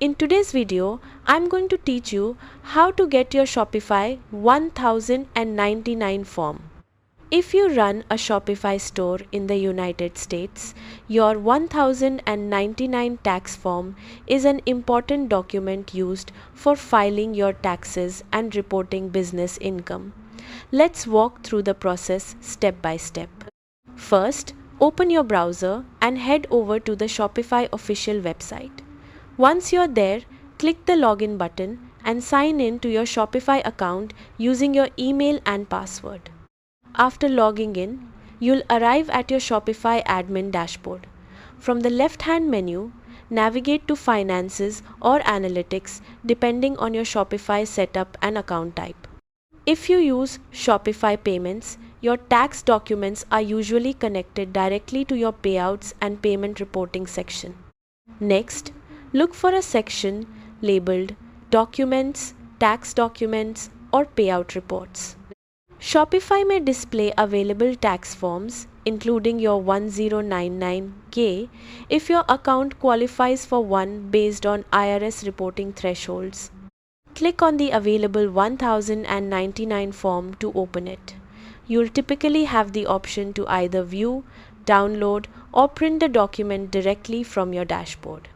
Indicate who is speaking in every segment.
Speaker 1: In today's video, I'm going to teach you how to get your Shopify 1099 form. If you run a Shopify store in the United States, your 1099 tax form is an important document used for filing your taxes and reporting business income. Let's walk through the process step by step. First, open your browser and head over to the Shopify official website. Once you're there, click the login button and sign in to your Shopify account using your email and password. After logging in, you'll arrive at your Shopify admin dashboard. From the left-hand menu, navigate to Finances or Analytics depending on your Shopify setup and account type. If you use Shopify Payments, your tax documents are usually connected directly to your payouts and payment reporting section. Next, look for a section labeled Documents, Tax Documents, or Payout Reports. Shopify may display available tax forms, including your 1099K, if your account qualifies for one based on IRS reporting thresholds. Click on the available 1099 form to open it. You'll typically have the option to either view, download, or print the document directly from your dashboard.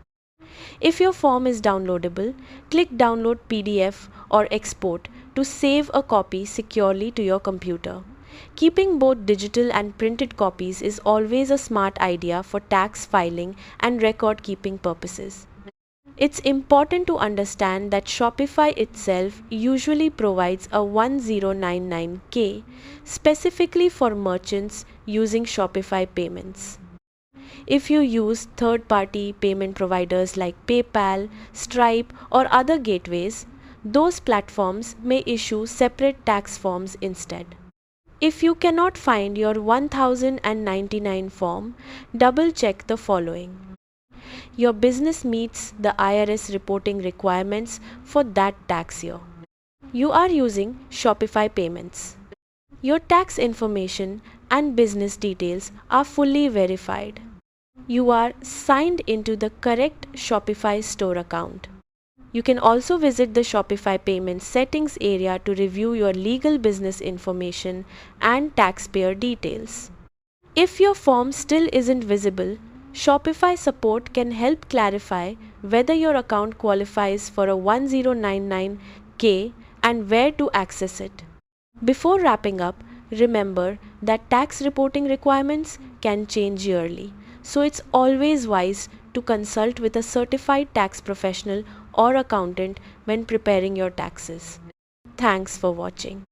Speaker 1: If your form is downloadable, click Download PDF or Export to save a copy securely to your computer. Keeping both digital and printed copies is always a smart idea for tax filing and record keeping purposes. It's important to understand that Shopify itself usually provides a 1099K specifically for merchants using Shopify Payments. If you use third-party payment providers like PayPal, Stripe, or other gateways, those platforms may issue separate tax forms instead. If you cannot find your 1099 form, double-check the following. Your business meets the IRS reporting requirements for that tax year. You are using Shopify Payments. Your tax information and business details are fully verified. You are signed into the correct Shopify store account. You can also visit the Shopify Payments settings area to review your legal business information and taxpayer details. If your form still isn't visible, Shopify support can help clarify whether your account qualifies for a 1099K and where to access it. Before wrapping up, remember that tax reporting requirements can change yearly, so it's always wise to consult with a certified tax professional or accountant when preparing your taxes. Thanks for watching.